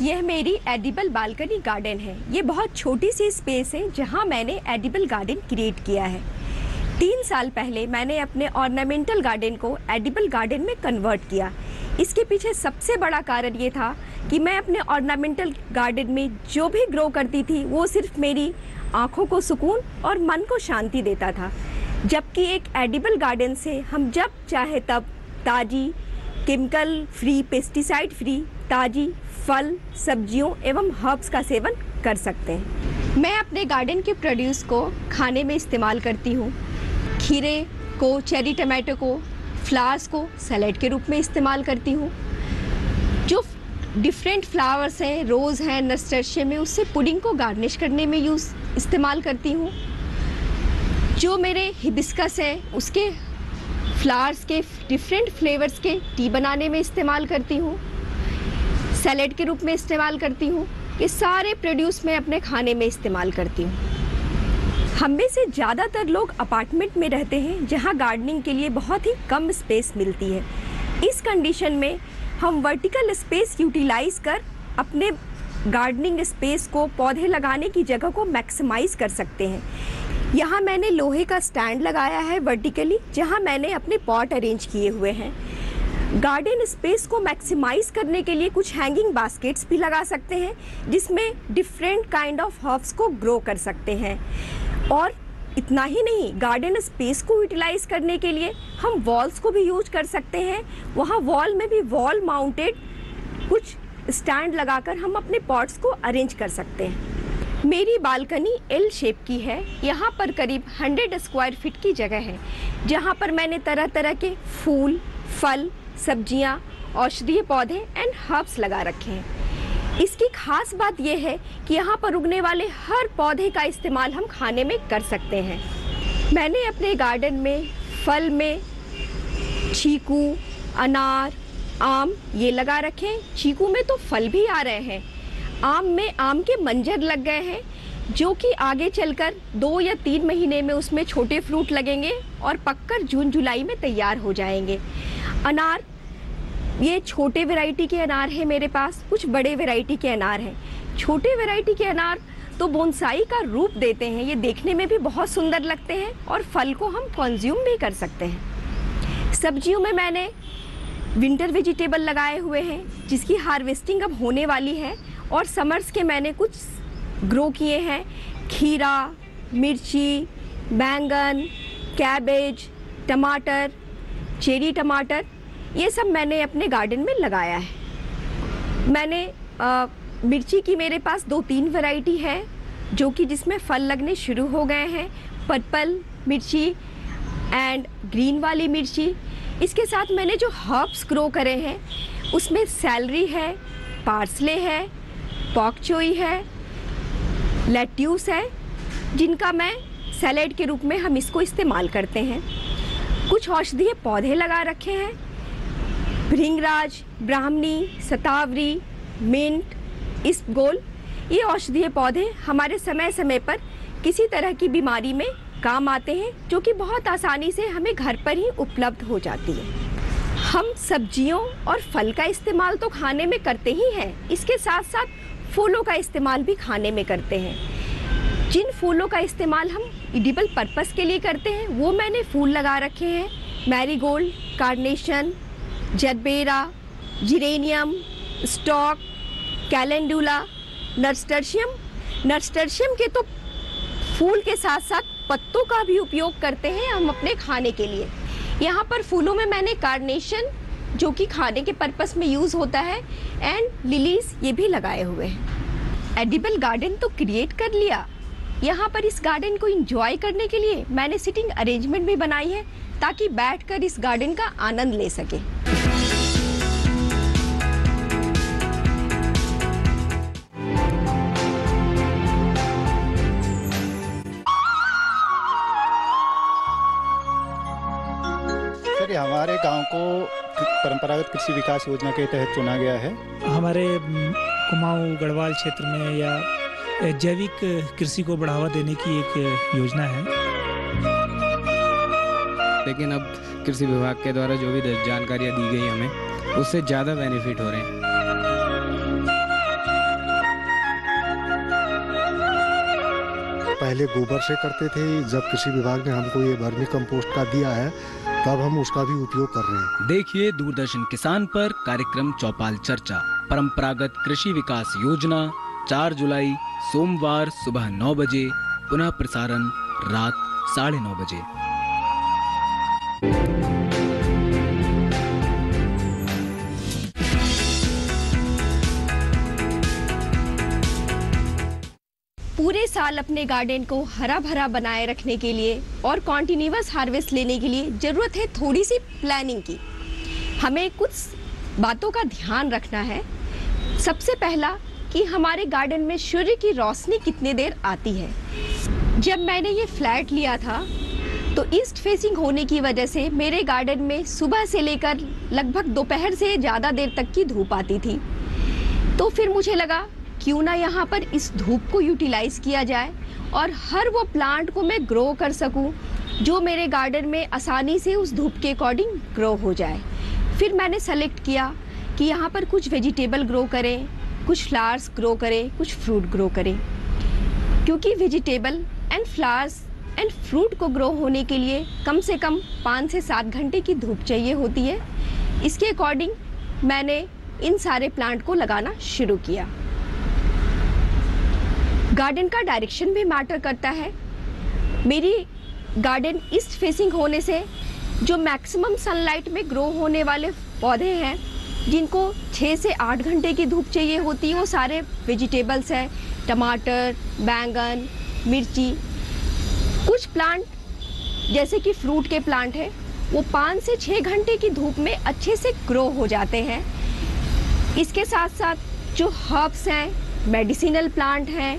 यह मेरी edible balcony garden है। ये बहुत छोटी सी स्पेस है जहाँ मैंने एडिबल गार्डन क्रिएट किया है। 3 साल पहले मैंने अपने ऑर्नामेंटल गार्डन को एडिबल गार्डन में कन्वर्ट किया। इसके पीछे सबसे बड़ा कारण ये था कि मैं अपने ऑर्नामेंटल गार्डन में जो भी ग्रो करती थी वो सिर्फ मेरी आँखों को सुकून और मन को शांति देता था, जबकि एक एडिबल गार्डन से हम जब चाहे तब ताज़ी, केमिकल फ्री, पेस्टिसाइड फ्री ताज़ी फल, सब्जियों एवं हर्ब्स का सेवन कर सकते हैं। मैं अपने गार्डन के प्रोड्यूस को खाने में इस्तेमाल करती हूँ। खीरे को, चेरी टमाटो को, फ्लावर्स को सैलेड के रूप में इस्तेमाल करती हूँ। जो डिफरेंट फ्लावर्स हैं, रोज़ हैं, नस्टर्शियम में, उससे पुडिंग को गार्निश करने में इस्तेमाल करती हूँ। जो मेरे हिबिस्कस हैं उसके फ्लावर्स के डिफरेंट फ्लेवर्स के टी बनाने में इस्तेमाल करती हूँ, सैलेड के रूप में इस्तेमाल करती हूँ। ये सारे प्रोड्यूस मैं अपने खाने में इस्तेमाल करती हूँ। हम में से ज़्यादातर लोग अपार्टमेंट में रहते हैं जहाँ गार्डनिंग के लिए बहुत ही कम स्पेस मिलती है। इस कंडीशन में हम वर्टिकल स्पेस यूटिलाइज कर अपने गार्डनिंग स्पेस को, पौधे लगाने की जगह को मैक्सिमाइज कर सकते हैं। यहाँ मैंने लोहे का स्टैंड लगाया है वर्टिकली, जहाँ मैंने अपने पॉट अरेंज किए हुए हैं। गार्डन स्पेस को मैक्सिमाइज करने के लिए कुछ हैंगिंग बास्केट्स भी लगा सकते हैं, जिसमें डिफरेंट काइंड ऑफ हर्ब्स को ग्रो कर सकते हैं। और इतना ही नहीं, गार्डन स्पेस को यूटिलाइज करने के लिए हम वॉल्स को भी यूज कर सकते हैं। वहाँ वॉल में भी वॉल माउंटेड कुछ स्टैंड लगाकर हम अपने पॉट्स को अरेंज कर सकते हैं। मेरी बालकनी एल शेप की है। यहाँ पर करीब 100 स्क्वायर फीट की जगह है, जहाँ पर मैंने तरह तरह के फूल, फल, सब्जियाँ, औषधीय पौधे एंड हर्ब्स लगा रखे हैं। इसकी खास बात यह है कि यहाँ पर उगने वाले हर पौधे का इस्तेमाल हम खाने में कर सकते हैं। मैंने अपने गार्डन में फल में चीकू, अनार, आम ये लगा रखे हैं। चीकू में तो फल भी आ रहे हैं। आम में आम के मंजर लग गए हैं, जो कि आगे चलकर 2 या 3 महीने में उसमें छोटे फ्रूट लगेंगे और पककर जून जुलाई में तैयार हो जाएंगे। अनार, ये छोटे वैरायटी के अनार हैं मेरे पास, कुछ बड़े वैरायटी के अनार हैं। छोटे वैरायटी के अनार तो बोनसाई का रूप देते हैं। ये देखने में भी बहुत सुंदर लगते हैं और फल को हम कंज्यूम भी कर सकते हैं। सब्जियों में मैंने विंटर वेजिटेबल लगाए हुए हैं, जिसकी हार्वेस्टिंग अब होने वाली है, और समर्स के मैंने कुछ ग्रो किए हैं। खीरा, मिर्ची, बैंगन, कैबेज, टमाटर, चेरी टमाटर, ये सब मैंने अपने गार्डन में लगाया है। मैंने मिर्ची की मेरे पास 2-3 वैरायटी है, जो कि जिसमें फल लगने शुरू हो गए हैं। पर्पल मिर्ची एंड ग्रीन वाली मिर्ची। इसके साथ मैंने जो हर्ब्स ग्रो करे हैं उसमें सैलरी है, पार्सले है, पॉक चोई है, लेट्यूस है, जिनका मैं सैलेड के रूप में हम इसको इस्तेमाल करते हैं। कुछ औषधीय पौधे लगा रखे हैं, भृंगराज, ब्राह्मणी, शतावरी, मिंट, इसबगोल। ये औषधीय पौधे हमारे समय समय पर किसी तरह की बीमारी में काम आते हैं, जो कि बहुत आसानी से हमें घर पर ही उपलब्ध हो जाती है। हम सब्जियों और फल का इस्तेमाल तो खाने में करते ही हैं, इसके साथ साथ फूलों का इस्तेमाल भी खाने में करते हैं। जिन फूलों का इस्तेमाल हम एडिबल पर्पस के लिए करते हैं, वो मैंने फूल लगा रखे हैं। Marigold, carnation, gerbera, geranium, stock, calendula, nasturtium के तो फूल के साथ साथ पत्तों का भी उपयोग करते हैं हम अपने खाने के लिए। यहाँ पर फूलों में मैंने कार्नेशन, जो कि खाने के पर्पस में यूज़ होता है, एंड लिलीज ये भी लगाए हुए हैं। एडिबल गार्डन तो क्रिएट कर लिया। यहाँ पर इस गार्डन को एंजॉय करने के लिए मैंने सिटिंग अरेंजमेंट भी बनाई है, ताकि बैठकर इस गार्डन का आनंद ले सके। हमारे गांव को परंपरागत कृषि विकास योजना के तहत चुना गया है। हमारे कुमाऊं गढ़वाल क्षेत्र में या जैविक कृषि को बढ़ावा देने की एक योजना है, लेकिन अब कृषि विभाग के द्वारा जो भी जानकारियाँ दी गई हमें, उससे ज़्यादा बेनिफिट हो रहे हैं। पहले गोबर से करते थे, जब कृषि विभाग ने हमको ये वर्मी कंपोस्ट का दिया है तब हम उसका भी उपयोग कर रहे हैं। देखिए दूरदर्शन किसान पर कार्यक्रम चौपाल चर्चा, परंपरागत कृषि विकास योजना, 4 जुलाई सोमवार सुबह 9 बजे, पुनः प्रसारण रात 9:30 बजे। पूरे साल अपने गार्डन को हरा भरा बनाए रखने के लिए और कॉन्टिन्यूअस हार्वेस्ट लेने के लिए ज़रूरत है थोड़ी सी प्लानिंग की। हमें कुछ बातों का ध्यान रखना है। सबसे पहला कि हमारे गार्डन में सूर्य की रोशनी कितने देर आती है। जब मैंने ये फ्लैट लिया था तो ईस्ट फेसिंग होने की वजह से मेरे गार्डन में सुबह से लेकर लगभग दोपहर से ज़्यादा देर तक की धूप आती थी। तो फिर मुझे लगा क्यों ना यहाँ पर इस धूप को यूटिलाइज किया जाए और हर वो प्लांट को मैं ग्रो कर सकूँ जो मेरे गार्डन में आसानी से उस धूप के अकॉर्डिंग ग्रो हो जाए। फिर मैंने सेलेक्ट किया कि यहाँ पर कुछ वेजिटेबल ग्रो करें, कुछ फ्लावर्स ग्रो करें, कुछ फ्रूट ग्रो करें, क्योंकि vegetable and flowers and fruit को ग्रो होने के लिए कम से कम 5 से 7 घंटे की धूप चाहिए होती है। इसके अकॉर्डिंग मैंने इन सारे प्लांट को लगाना शुरू किया। गार्डन का डायरेक्शन भी मैटर करता है। मेरी गार्डन ईस्ट फेसिंग होने से जो मैक्सिमम सनलाइट में ग्रो होने वाले पौधे हैं जिनको 6 से 8 घंटे की धूप चाहिए होती है वो सारे वेजिटेबल्स हैं, टमाटर, बैंगन, मिर्ची। कुछ प्लांट जैसे कि फ्रूट के प्लांट हैं वो 5 से 6 घंटे की धूप में अच्छे से ग्रो हो जाते हैं। इसके साथ साथ जो हर्ब्स हैं, मेडिसिनल प्लांट हैं,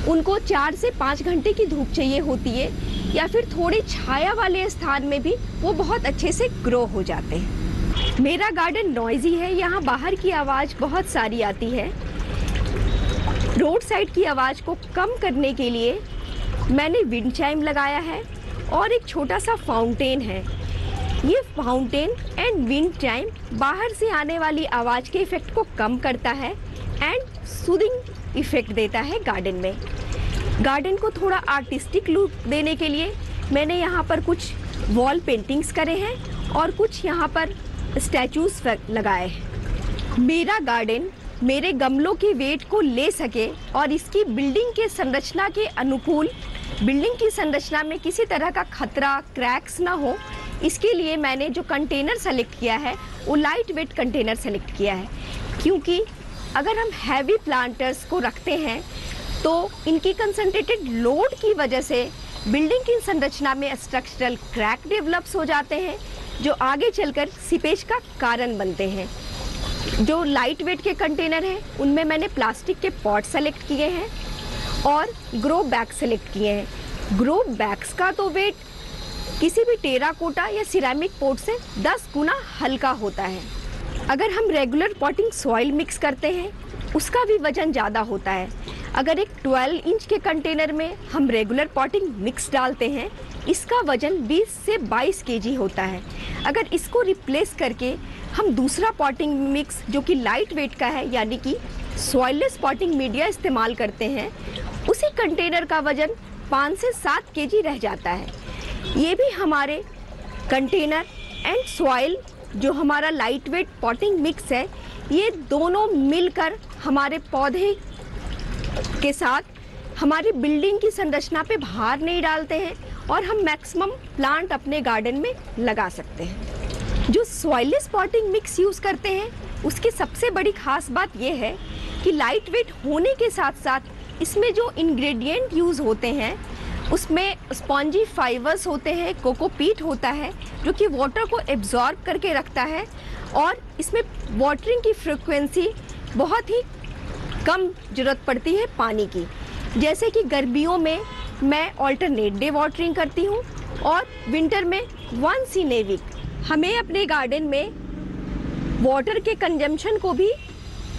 उनको 4 से 5 घंटे की धूप चाहिए होती है या फिर थोड़ी छाया वाले स्थान में भी वो बहुत अच्छे से ग्रो हो जाते हैं। मेरा गार्डन नॉइजी है, यहाँ बाहर की आवाज़ बहुत सारी आती है। रोड साइड की आवाज़ को कम करने के लिए मैंने विंड चाइम लगाया है और एक छोटा सा फाउंटेन है। ये फाउंटेन एंड विंड चाइम बाहर से आने वाली आवाज़ के इफ़ेक्ट को कम करता है एंड सूदिंग इफ़ेक्ट देता है गार्डन में। गार्डन को थोड़ा आर्टिस्टिक लुक देने के लिए मैंने यहाँ पर कुछ वॉल पेंटिंग्स करे हैं और कुछ यहाँ पर स्टैचूज लगाए हैं। मेरा गार्डन मेरे गमलों के वेट को ले सके और इसकी बिल्डिंग के संरचना के अनुकूल, बिल्डिंग की संरचना में किसी तरह का खतरा, क्रैक्स ना हो, इसके लिए मैंने जो कंटेनर सेलेक्ट किया है वो लाइट वेट कंटेनर सेलेक्ट किया है। क्योंकि अगर हम हैवी प्लांटर्स को रखते हैं तो इनकी कंसंट्रेटेड लोड की वजह से बिल्डिंग की संरचना में स्ट्रक्चरल क्रैक डेवलप्स हो जाते हैं जो आगे चलकर सीपेज का कारण बनते हैं। जो लाइट वेट के कंटेनर हैं उनमें मैंने प्लास्टिक के पॉट सेलेक्ट किए हैं और ग्रो बैग सेलेक्ट किए हैं। ग्रो बैग्स का तो वेट किसी भी टेराकोटा या सिरेमिक पॉट से 10 गुना हल्का होता है। अगर हम रेगुलर पॉटिंग सॉइल मिक्स करते हैं उसका भी वजन ज़्यादा होता है। अगर एक 12 इंच के कंटेनर में हम रेगुलर पॉटिंग मिक्स डालते हैं इसका वजन 20 से 22 केजी होता है। अगर इसको रिप्लेस करके हम दूसरा पॉटिंग मिक्स जो कि लाइट वेट का है यानी कि सॉइललेस पॉटिंग मीडिया इस्तेमाल करते हैं उसी कंटेनर का वजन 5 से 7 केजी रह जाता है। ये भी हमारे कंटेनर एंड सॉइल जो हमारा लाइट वेट पॉटिंग मिक्स है ये दोनों मिलकर हमारे पौधे के साथ हमारी बिल्डिंग की संरचना पे भार नहीं डालते हैं और हम मैक्सिमम प्लांट अपने गार्डन में लगा सकते हैं। जो सॉइललेस पॉटिंग मिक्स यूज़ करते हैं उसकी सबसे बड़ी खास बात यह है कि लाइट वेट होने के साथ साथ इसमें जो इंग्रेडिएंट यूज़ होते हैं उसमें स्पॉन्जी फाइबर्स होते हैं, कोकोपीट होता है जो कि वाटर को एब्जॉर्ब करके रखता है और इसमें वाटरिंग की फ्रीक्वेंसी बहुत ही कम ज़रूरत पड़ती है पानी की। जैसे कि गर्मियों में मैं ऑल्टरनेट डे वाटरिंग करती हूँ और विंटर में वंस इन ए वीक। हमें अपने गार्डन में वाटर के कंजम्पशन को भी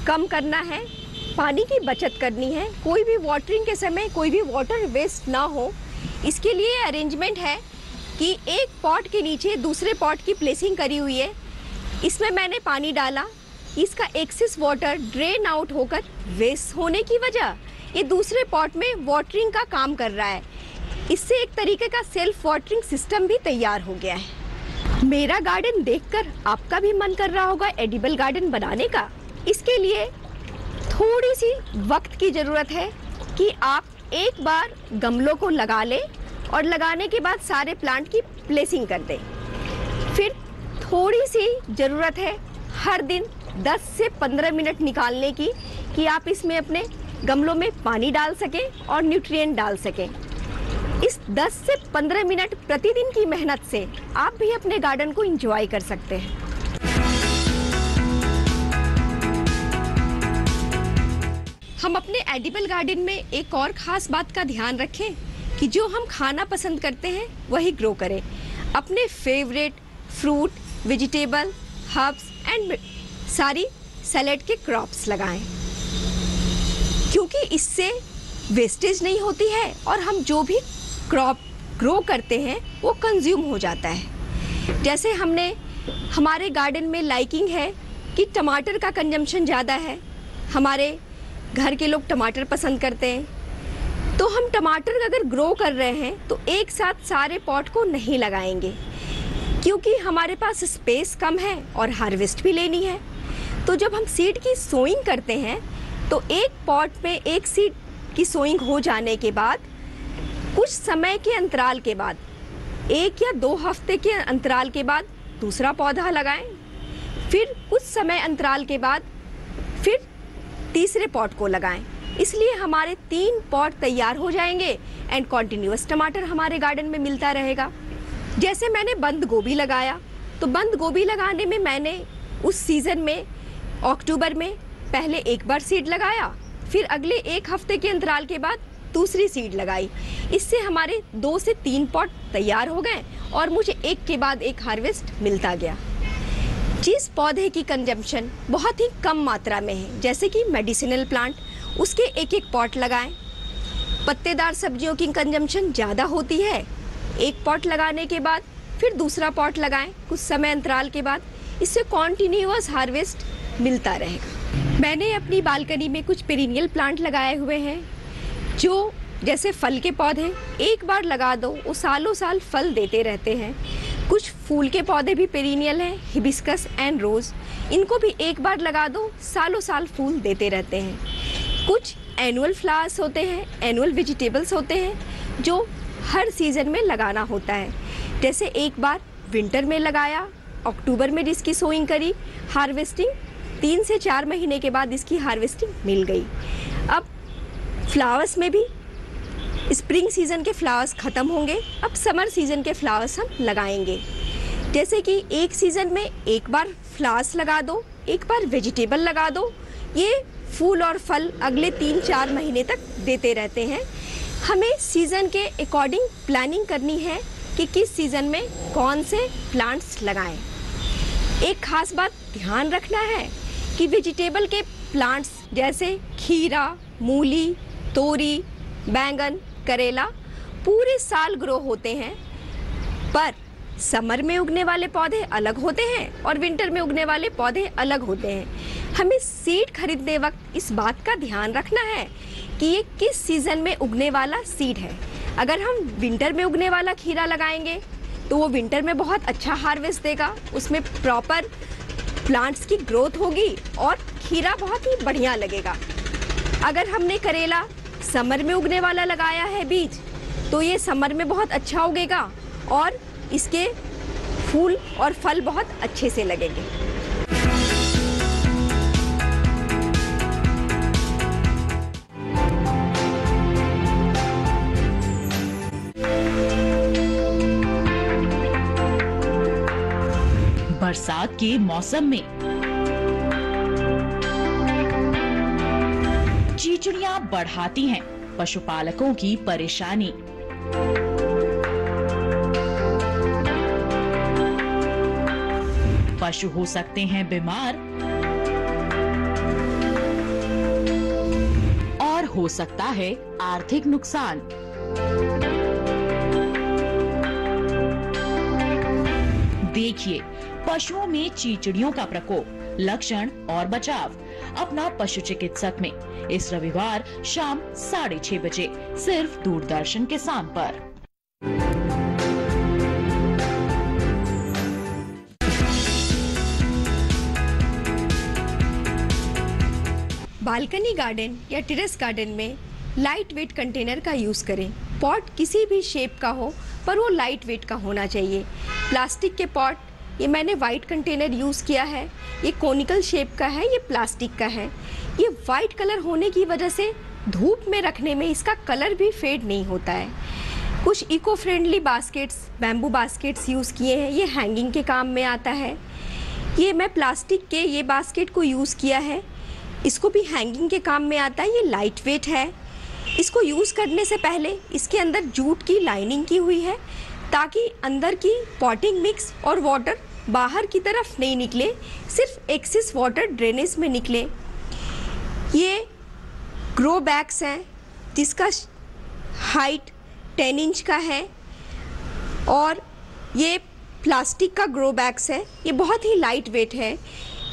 कम करना है, पानी की बचत करनी है। कोई भी वाटरिंग के समय कोई भी वाटर वेस्ट ना हो, इसके लिए अरेंजमेंट है कि एक पॉट के नीचे दूसरे पॉट की प्लेसिंग करी हुई है। इसमें मैंने पानी डाला, इसका एक्सेस वाटर ड्रेन आउट होकर वेस्ट होने की वजह ये दूसरे पॉट में वाटरिंग का काम कर रहा है। इससे एक तरीके का सेल्फ वाटरिंग सिस्टम भी तैयार हो गया है। मेरा गार्डन देखकर आपका भी मन कर रहा होगा एडिबल गार्डन बनाने का। इसके लिए थोड़ी सी वक्त की ज़रूरत है कि आप एक बार गमलों को लगा लें और लगाने के बाद सारे प्लांट की प्लेसिंग कर दें। फिर थोड़ी सी ज़रूरत है हर दिन 10 से 15 मिनट निकालने की कि आप इसमें अपने गमलों में पानी डाल सकें और न्यूट्रिएंट डाल सकें। इस 10 से 15 मिनट प्रतिदिन की मेहनत से आप भी अपने गार्डन को एंजॉय कर सकते हैं। हम अपने एडिबल गार्डन में एक और ख़ास बात का ध्यान रखें कि जो हम खाना पसंद करते हैं वही ग्रो करें। अपने favourite fruit, vegetable, herbs and सारी सैलेड के क्रॉप्स लगाएं, क्योंकि इससे वेस्टेज नहीं होती है और हम जो भी क्रॉप ग्रो करते हैं वो कंज्यूम हो जाता है। जैसे हमारे गार्डन में लाइकिंग है कि टमाटर का कंजम्पशन ज़्यादा है, हमारे घर के लोग टमाटर पसंद करते हैं, तो हम टमाटर अगर ग्रो कर रहे हैं तो एक साथ सारे पॉट को नहीं लगाएंगे, क्योंकि हमारे पास स्पेस कम है और हार्वेस्ट भी लेनी है। तो जब हम सीड की सोइंग करते हैं तो एक पॉट में एक सीड की सोइंग हो जाने के बाद कुछ समय के अंतराल के बाद 1 या 2 हफ्ते के अंतराल के बाद दूसरा पौधा लगाएं, फिर कुछ समय अंतराल के बाद फिर तीसरे पॉट को लगाएं। इसलिए हमारे 3 पॉट तैयार हो जाएंगे एंड कॉन्टिन्यूअस टमाटर हमारे गार्डन में मिलता रहेगा। जैसे मैंने बंद गोभी लगाया, तो बंद गोभी लगाने में मैंने उस सीज़न में अक्टूबर में पहले एक बार सीड लगाया, फिर अगले 1 हफ्ते के अंतराल के बाद दूसरी सीड लगाई। इससे हमारे 2 से 3 पॉट तैयार हो गए और मुझे एक के बाद एक हार्वेस्ट मिलता गया। जिस पौधे की कंजम्पशन बहुत ही कम मात्रा में है, जैसे कि मेडिसिनल प्लांट, उसके एक एक पॉट लगाएं। पत्तेदार सब्जियों की कंजम्पशन ज़्यादा होती है, एक पॉट लगाने के बाद फिर दूसरा पॉट लगाएं कुछ समय अंतराल के बाद। इससे कॉन्टिन्यूअस हार्वेस्ट मिलता रहेगा। मैंने अपनी बालकनी में कुछ पेरिनियल प्लांट लगाए हुए हैं, जो जैसे फल के पौधे एक बार लगा दो वो सालों साल फल देते रहते हैं। कुछ फूल के पौधे भी पेरिनियल हैं, हिबिस्कस एंड रोज़, इनको भी एक बार लगा दो सालों साल फूल देते रहते हैं। कुछ एनुअल फ्लावर्स होते हैं, एनुअल वेजिटेबल्स होते हैं जो हर सीज़न में लगाना होता है। जैसे एक बार विंटर में लगाया, अक्टूबर में जिसकी सोइंग करी, हार्वेस्टिंग 3 से 4 महीने के बाद इसकी हार्वेस्टिंग मिल गई। अब फ्लावर्स में भी स्प्रिंग सीज़न के फ्लावर्स ख़त्म होंगे, अब समर सीज़न के फ्लावर्स हम लगाएंगे। जैसे कि एक सीज़न में एक बार फ्लावर्स लगा दो, एक बार वेजिटेबल लगा दो, ये फूल और फल अगले 3-4 महीने तक देते रहते हैं। हमें सीज़न के अकॉर्डिंग प्लानिंग करनी है कि किस सीज़न में कौन से प्लांट्स लगाएं। एक ख़ास बात ध्यान रखना है कि वेजिटेबल के प्लांट्स जैसे खीरा, मूली, तोरी, बैंगन, करेला पूरे साल ग्रो होते हैं, पर समर में उगने वाले पौधे अलग होते हैं और विंटर में उगने वाले पौधे अलग होते हैं। हमें सीड खरीदते वक्त इस बात का ध्यान रखना है कि ये किस सीज़न में उगने वाला सीड है। अगर हम विंटर में उगने वाला खीरा लगाएंगे तो वो विंटर में बहुत अच्छा हार्वेस्ट देगा, उसमें प्रॉपर प्लांट्स की ग्रोथ होगी और खीरा बहुत ही बढ़िया लगेगा। अगर हमने करेला समर में उगने वाला लगाया है बीज, तो ये समर में बहुत अच्छा उगेगा और इसके फूल और फल बहुत अच्छे से लगेंगे। बरसात के मौसम में चींटियां बढ़ाती हैं पशुपालकों की परेशानी। पशु हो सकते हैं बीमार और हो सकता है आर्थिक नुकसान। देखिए पशुओं में चींटियों का प्रकोप, लक्षण और बचाव अपना पशु चिकित्सक में इस रविवार शाम 6:30 बजे सिर्फ दूरदर्शन किसान पर। बालकनी गार्डन या टेरेस गार्डन में लाइट वेट कंटेनर का यूज़ करें। पॉट किसी भी शेप का हो पर वो लाइट वेट का होना चाहिए। प्लास्टिक के पॉट, ये मैंने वाइट कंटेनर यूज़ किया है, ये कोनिकल शेप का है, ये प्लास्टिक का है। ये वाइट कलर होने की वजह से धूप में रखने में इसका कलर भी फेड नहीं होता है। कुछ eco friendly baskets, bamboo baskets use किए हैं, ये हैंगिंग के काम में आता है। ये मैं प्लास्टिक के ये बास्केट को यूज़ किया है, इसको भी हैंगिंग के काम में आता है। ये लाइट वेट है। इसको यूज़ करने से पहले इसके अंदर जूट की लाइनिंग की हुई है ताकि अंदर की पॉटिंग मिक्स और वाटर बाहर की तरफ नहीं निकले, सिर्फ एक्सेस वाटर ड्रेनेज में निकले। ये ग्रो बैग्स हैं जिसका हाइट 10 इंच का है और ये प्लास्टिक का ग्रो बैग्स है। ये बहुत ही लाइट वेट है।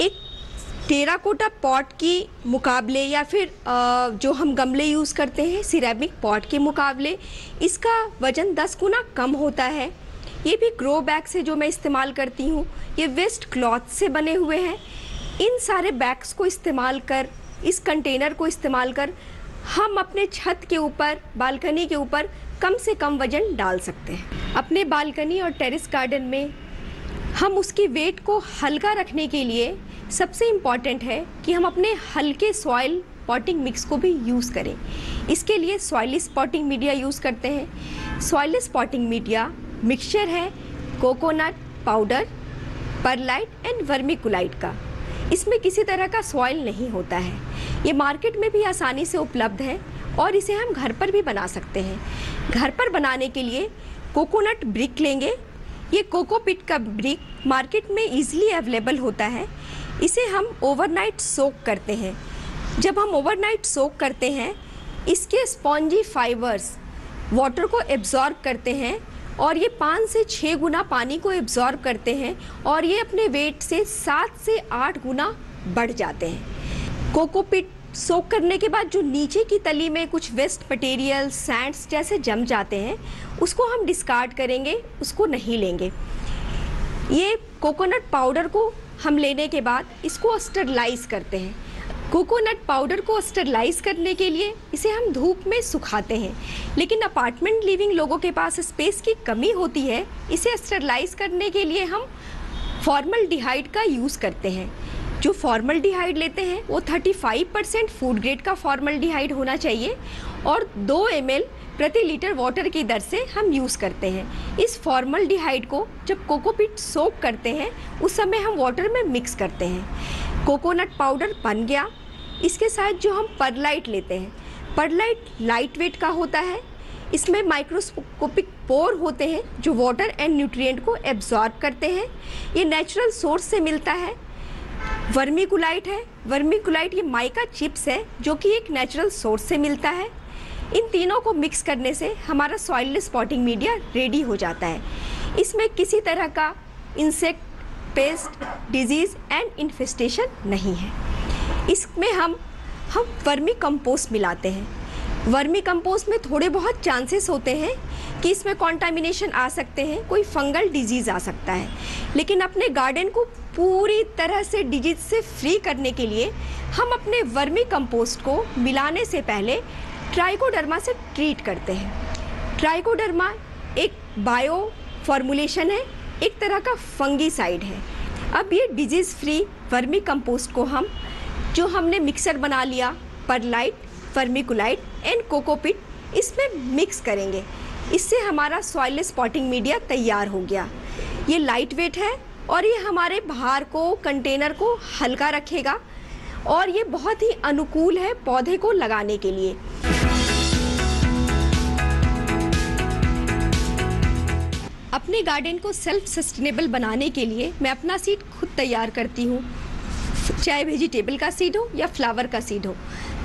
एक टेराकोटा पॉट की मुकाबले या फिर जो हम गमले यूज़ करते हैं सिरेमिक पॉट के मुकाबले इसका वज़न 10 गुना कम होता है। ये भी ग्रो बैग्स है जो मैं इस्तेमाल करती हूँ। ये वेस्ट क्लॉथ से बने हुए हैं। इन सारे बैग्स को इस्तेमाल कर, इस कंटेनर को इस्तेमाल कर हम अपने छत के ऊपर, बालकनी के ऊपर कम से कम वज़न डाल सकते हैं। अपने बालकनी और टेरेस गार्डन में हम उसकी वेट को हल्का रखने के लिए सबसे इम्पॉर्टेंट है कि हम अपने हल्के सॉइल पॉटिंग मिक्स को भी यूज़ करें। इसके लिए सॉइलिस पॉटिंग मीडिया यूज़ करते हैं। सॉइलिस पॉटिंग मीडिया मिक्सचर है coconut powder, perlite and vermiculite का। इसमें किसी तरह का सॉइल नहीं होता है। ये मार्केट में भी आसानी से उपलब्ध है और इसे हम घर पर भी बना सकते हैं। घर पर बनाने के लिए कोकोनट ब्रिक लेंगे। ये कोकोपीट का ब्रिक मार्केट में ईजिली अवेलेबल होता है। इसे हम ओवरनाइट सोक करते हैं। जब हम ओवरनाइट सोक करते हैं, इसके स्पॉन्जी फाइबर्स वाटर को एब्जॉर्ब करते हैं और ये 5 से 6 गुना पानी को एब्जॉर्ब करते हैं और ये अपने वेट से 7 से 8 गुना बढ़ जाते हैं। कोकोपीट सोक करने के बाद जो नीचे की तली में कुछ वेस्ट मटेरियल, सैंड्स जैसे जम जाते हैं, उसको हम डिस्कार्ड करेंगे, उसको नहीं लेंगे। ये कोकोनट पाउडर को हम लेने के बाद इसको स्टरलाइज करते हैं। कोकोनट पाउडर को स्टरलाइज करने के लिए इसे हम धूप में सुखाते हैं, लेकिन अपार्टमेंट लिविंग लोगों के पास स्पेस की कमी होती है। इसे स्टरलाइज करने के लिए हम फॉर्मल्डिहाइड का यूज़ करते हैं। जो फॉर्मल्डिहाइड लेते हैं वो 35% फूड ग्रेड का फॉर्मल्डिहाइड होना चाहिए और 2 ml प्रति लीटर वाटर की दर से हम यूज़ करते हैं। इस फॉर्मल्डिहाइड को जब कोकोपीट सोक करते हैं उस समय हम वाटर में मिक्स करते हैं। कोकोनट पाउडर बन गया। इसके साथ जो हम परलाइट लेते हैं, परलाइट लाइट वेट का होता है। इसमें माइक्रोस्कोपिक पोर होते हैं जो वाटर एंड न्यूट्रिएंट को एब्जॉर्ब करते हैं। ये नेचुरल सोर्स से मिलता है। वर्मिकुलाइट है। वर्मिकुलाइट ये माइका चिप्स है जो कि एक नेचुरल सोर्स से मिलता है। इन तीनों को मिक्स करने से हमारा सॉइललेस पॉटिंग मीडिया रेडी हो जाता है। इसमें किसी तरह का insect, paste, disease and infestation नहीं है। इसमें हम वर्मी कंपोस्ट मिलाते हैं। वर्मी कंपोस्ट में थोड़े बहुत चांसेस होते हैं कि इसमें कॉन्टामिनेशन आ सकते हैं, कोई फंगल डिजीज़ आ सकता है, लेकिन अपने गार्डन को पूरी तरह से डिजीज से फ्री करने के लिए हम अपने वर्मी कंपोस्ट को मिलाने से पहले ट्राइकोडर्मा से ट्रीट करते हैं। ट्राइकोडर्मा एक बायो फॉर्मुलेशन है, एक तरह का फंगीसाइड है। अब ये डिजीज़ फ्री वर्मी कंपोस्ट को हम जो हमने मिक्सर बना लिया, परलाइट, वर्मिकुलाइट एंड कोकोपीट, इसमें मिक्स करेंगे। इससे हमारा सॉइललेस पॉटिंग मीडिया तैयार हो गया। ये लाइट वेट है और ये हमारे भार को, कंटेनर को हल्का रखेगा और ये बहुत ही अनुकूल है पौधे को लगाने के लिए। अपने गार्डन को सेल्फ सस्टेनेबल बनाने के लिए मैं अपना सीड खुद तैयार करती हूँ, चाहे वेजिटेबल का सीड हो या फ्लावर का सीड हो,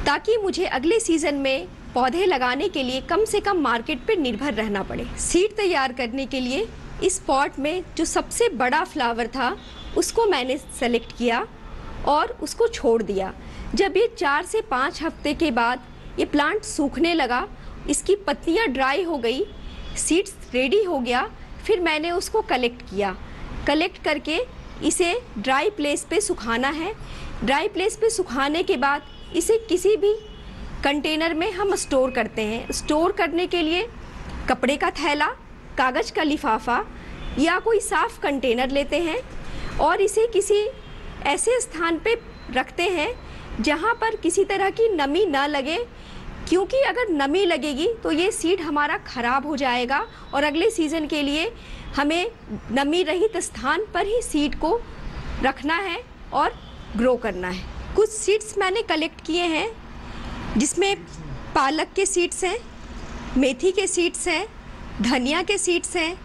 ताकि मुझे अगले सीज़न में पौधे लगाने के लिए कम से कम मार्केट पर निर्भर रहना पड़े। सीड तैयार करने के लिए इस पॉट में जो सबसे बड़ा फ्लावर था उसको मैंने सेलेक्ट किया और उसको छोड़ दिया। जब ये 4 से 5 हफ्ते के बाद ये प्लांट सूखने लगा, इसकी पत्तियां ड्राई हो गई, सीड्स रेडी हो गया, फिर मैंने उसको कलेक्ट किया। कलेक्ट करके इसे ड्राई प्लेस पे सुखाना है। ड्राई प्लेस पे सुखाने के बाद इसे किसी भी कंटेनर में हम स्टोर करते हैं। स्टोर करने के लिए कपड़े का थैला, कागज़ का लिफाफा या कोई साफ़ कंटेनर लेते हैं और इसे किसी ऐसे स्थान पे रखते हैं जहाँ पर किसी तरह की नमी ना लगे, क्योंकि अगर नमी लगेगी तो ये सीड हमारा ख़राब हो जाएगा और अगले सीज़न के लिए हमें नमी रहित स्थान पर ही सीड को रखना है और ग्रो करना है। कुछ सीड्स मैंने कलेक्ट किए हैं जिसमें पालक के सीड्स हैं, मेथी के सीड्स हैं, धनिया के सीड्स हैं,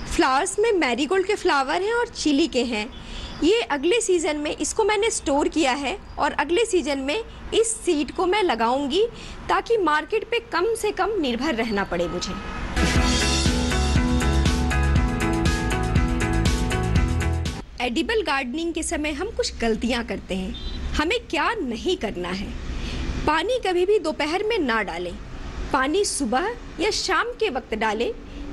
फ्लावर्स में मैरीगोल्ड के फ्लावर हैं और चिली के हैं। ये अगले सीज़न में इसको मैंने स्टोर किया है और अगले सीज़न में इस सीड को मैं लगाऊंगी ताकि मार्केट पे कम से कम निर्भर रहना पड़े मुझे। एडिबल गार्डनिंग के समय हम कुछ गलतियां करते हैं। हमें क्या नहीं करना है? पानी कभी भी दोपहर में ना डालें। पानी सुबह या शाम के वक्त डालें।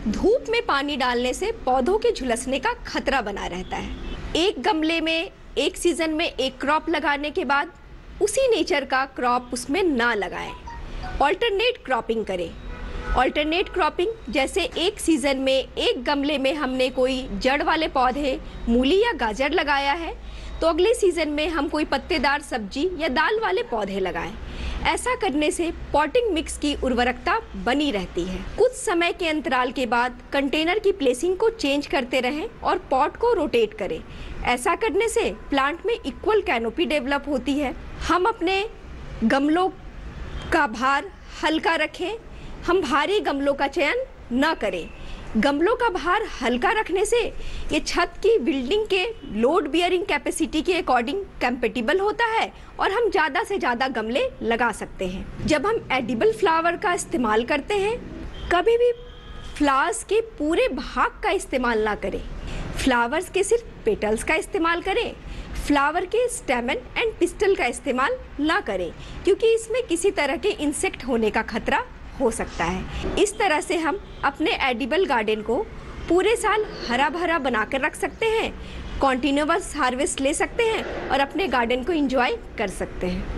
धूप में पानी डालने से पौधों के झुलसने का खतरा बना रहता है। एक गमले में एक सीज़न में एक क्रॉप लगाने के बाद उसी नेचर का क्रॉप उसमें ना लगाएं। ऑल्टरनेट क्रॉपिंग करें। ऑल्टरनेट क्रॉपिंग जैसे एक सीज़न में एक गमले में हमने कोई जड़ वाले पौधे, मूली या गाजर लगाया है तो अगले सीज़न में हम कोई पत्तेदार सब्जी या दाल वाले पौधे लगाएं। ऐसा करने से पॉटिंग मिक्स की उर्वरकता बनी रहती है। कुछ समय के अंतराल के बाद कंटेनर की प्लेसिंग को चेंज करते रहें और पॉट को रोटेट करें। ऐसा करने से प्लांट में इक्वल कैनोपी डेवलप होती है। हम अपने गमलों का भार हल्का रखें। हम भारी गमलों का चयन न करें। गमलों का भार हल्का रखने से ये छत की बिल्डिंग के लोड बियरिंग कैपेसिटी के अकॉर्डिंग कंपैटिबल होता है और हम ज़्यादा से ज़्यादा गमले लगा सकते हैं। जब हम एडिबल फ्लावर का इस्तेमाल करते हैं, कभी भी फ्लावर्स के पूरे भाग का इस्तेमाल ना करें। फ्लावर्स के सिर्फ पेटल्स का इस्तेमाल करें। फ्लावर के स्टेमन एंड पिस्टल का इस्तेमाल ना करें, क्योंकि इसमें किसी तरह के इंसेक्ट होने का खतरा हो सकता है। इस तरह से हम अपने एडिबल गार्डन को पूरे साल हरा भरा बनाकर रख सकते हैं, कॉन्टिन्यूअस हार्वेस्ट ले सकते हैं और अपने गार्डन को एंजॉय कर सकते हैं।